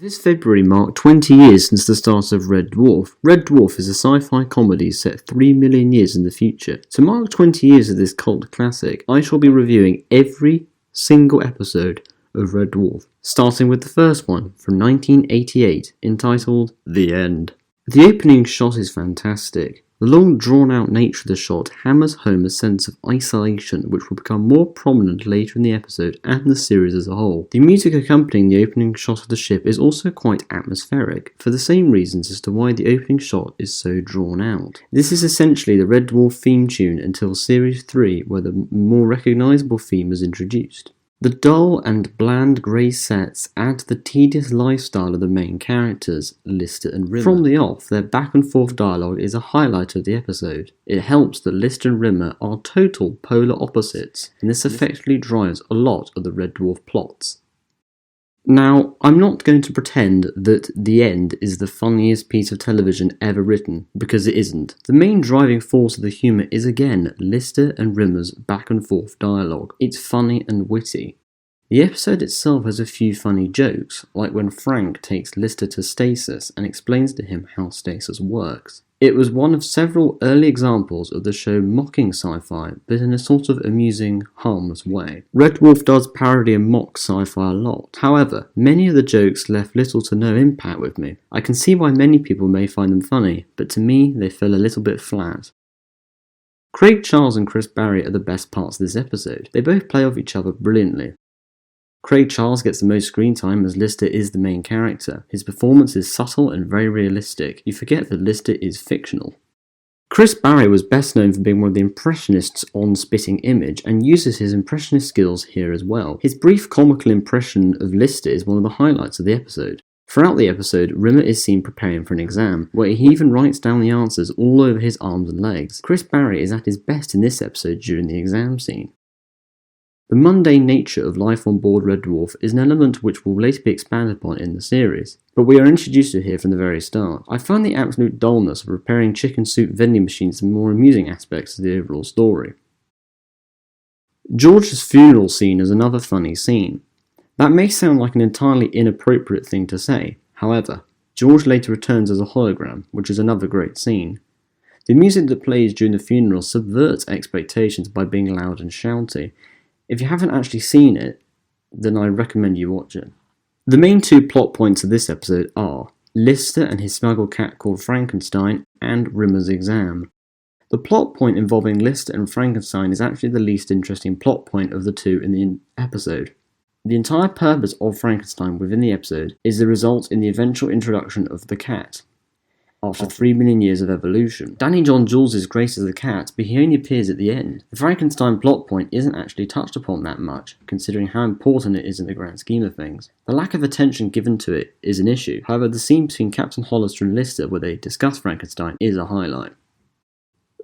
This February marked 20 years since the start of Red Dwarf. Red Dwarf is a sci-fi comedy set 3 million years in the future. To mark 20 years of this cult classic, I shall be reviewing every single episode of Red Dwarf, starting with the first one from 1988, entitled The End. The opening shot is fantastic. The long drawn-out nature of the shot hammers home a sense of isolation which will become more prominent later in the episode and the series as a whole. The music accompanying the opening shot of the ship is also quite atmospheric, for the same reasons as to why the opening shot is so drawn out. This is essentially the Red Dwarf theme tune until Series 3, where the more recognisable theme is introduced. The dull and bland grey sets add to the tedious lifestyle of the main characters, Lister and Rimmer. From the off, their back and forth dialogue is a highlight of the episode. It helps that Lister and Rimmer are total polar opposites, and this effectively drives a lot of the Red Dwarf plots. Now, I'm not going to pretend that The End is the funniest piece of television ever written, because it isn't. The main driving force of the humour is again Lister and Rimmer's back and forth dialogue. It's funny and witty. The episode itself has a few funny jokes, like when Frank takes Lister to stasis and explains to him how stasis works. It was one of several early examples of the show mocking sci-fi, but in a sort of amusing, harmless way. Red Dwarf does parody and mock sci-fi a lot. However, many of the jokes left little to no impact with me. I can see why many people may find them funny, but to me they fell a little bit flat. Craig Charles and Chris Barrie are the best parts of this episode. They both play off each other brilliantly. Craig Charles gets the most screen time as Lister is the main character. His performance is subtle and very realistic. You forget that Lister is fictional. Chris Barrie was best known for being one of the impressionists on Spitting Image and uses his impressionist skills here as well. His brief comical impression of Lister is one of the highlights of the episode. Throughout the episode, Rimmer is seen preparing for an exam, where he even writes down the answers all over his arms and legs. Chris Barrie is at his best in this episode during the exam scene. The mundane nature of life on board Red Dwarf is an element which will later be expanded upon in the series, but we are introduced to it here from the very start. I find the absolute dullness of repairing chicken soup vending machines the more amusing aspects of the overall story. George's funeral scene is another funny scene. That may sound like an entirely inappropriate thing to say, however, George later returns as a hologram, which is another great scene. The music that plays during the funeral subverts expectations by being loud and shouty. If you haven't actually seen it, then I recommend you watch it. The main two plot points of this episode are Lister and his smuggled cat called Frankenstein, and Rimmer's exam. The plot point involving Lister and Frankenstein is actually the least interesting plot point of the two in the episode. The entire purpose of Frankenstein within the episode is the result in the eventual introduction of the cat, after 3 million years of evolution. Danny John Jules is great as the cat, but he only appears at the end. The Frankenstein plot point isn't actually touched upon that much, considering how important it is in the grand scheme of things. The lack of attention given to it is an issue, however the scene between Captain Hollister and Lister where they discuss Frankenstein is a highlight.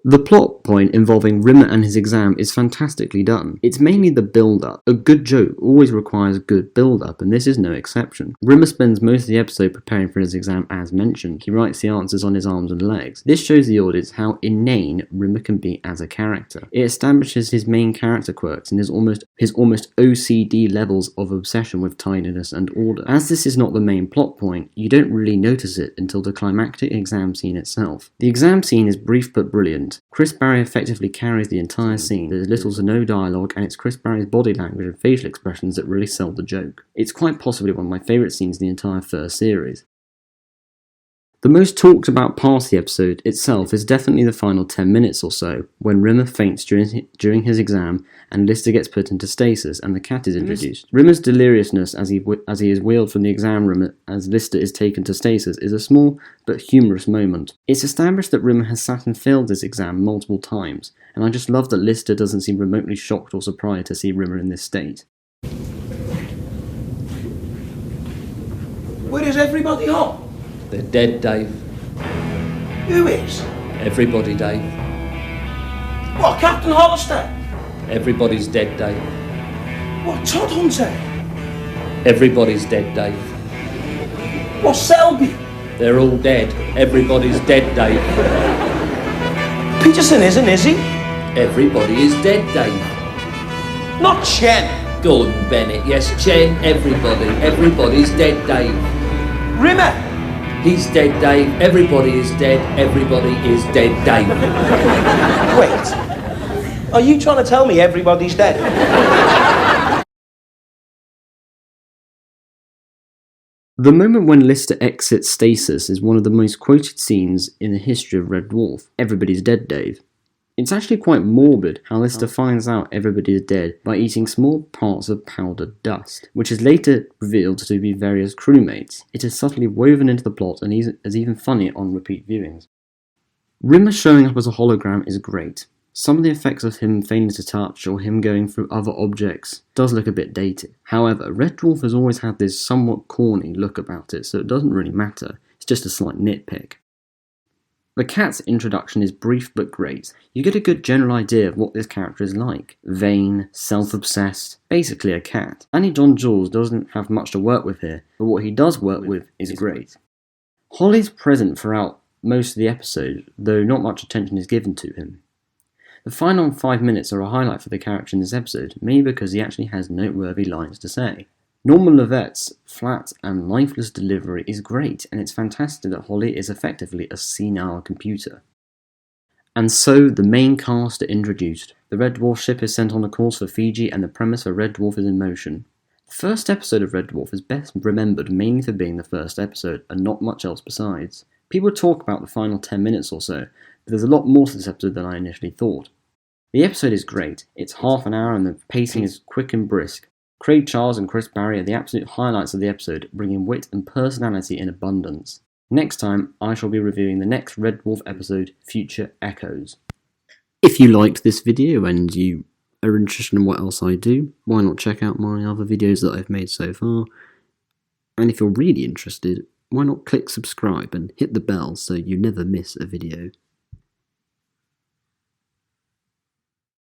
The plot point involving Rimmer and his exam is fantastically done. It's mainly the build-up. A good joke always requires good build-up, and this is no exception. Rimmer spends most of the episode preparing for his exam as mentioned. He writes the answers on his arms and legs. This shows the audience how inane Rimmer can be as a character. It establishes his main character quirks and his almost OCD levels of obsession with tidiness and order. As this is not the main plot point, you don't really notice it until the climactic exam scene itself. The exam scene is brief but brilliant. Chris Barrie effectively carries the entire scene. There's little to no dialogue, and it's Chris Barrie's body language and facial expressions that really sell the joke. It's quite possibly one of my favourite scenes in the entire first series. The most talked about part of the episode itself is definitely the final 10 minutes or so, when Rimmer faints during his exam and Lister gets put into stasis and the cat is introduced. Rimmer's deliriousness as he is wheeled from the exam room as Lister is taken to stasis is a small but humorous moment. It's established that Rimmer has sat and failed this exam multiple times, and I just love that Lister doesn't seem remotely shocked or surprised to see Rimmer in this state. Where is everybody on? They're dead, Dave. Who is? Everybody, Dave. What, Captain Hollister? Everybody's dead, Dave. What, Todd Hunter? Everybody's dead, Dave. What, Selby? They're all dead. Everybody's dead, Dave. Peterson isn't, is he? Everybody is dead, Dave. Not Chen. Gordon Bennett, yes, Chen, everybody. Everybody's dead, Dave. Rimmer! He's dead, Dave. Everybody is dead. Everybody is dead, Dave. Wait. Are you trying to tell me everybody's dead? The moment when Lister exits stasis is one of the most quoted scenes in the history of Red Dwarf. Everybody's dead, Dave. It's actually quite morbid how Lister finds out everybody is dead by eating small parts of powdered dust, which is later revealed to be various crewmates. It is subtly woven into the plot and is even funny on repeat viewings. Rimmer showing up as a hologram is great. Some of the effects of him failing to touch or him going through other objects does look a bit dated. However, Red Dwarf has always had this somewhat corny look about it, so it doesn't really matter. It's just a slight nitpick. The cat's introduction is brief but great. You get a good general idea of what this character is like. Vain, self-obsessed, basically a cat. Danny John Jules doesn't have much to work with here, but what he does work with is great. Holly's present throughout most of the episode, though not much attention is given to him. The final 5 minutes are a highlight for the character in this episode, mainly because he actually has noteworthy lines to say. Norman Levette's flat and lifeless delivery is great, and it's fantastic that Holly is effectively a senile computer. And so, the main cast are introduced. The Red Dwarf ship is sent on a course for Fiji, and the premise for Red Dwarf is in motion. The first episode of Red Dwarf is best remembered mainly for being the first episode, and not much else besides. People talk about the final 10 minutes or so, but there's a lot more to this episode than I initially thought. The episode is great. It's half an hour and the pacing is quick and brisk. Craig Charles and Chris Barry are the absolute highlights of the episode, bringing wit and personality in abundance. Next time, I shall be reviewing the next Red Dwarf episode, Future Echoes. If you liked this video and you are interested in what else I do, why not check out my other videos that I've made so far? And if you're really interested, why not click subscribe and hit the bell so you never miss a video.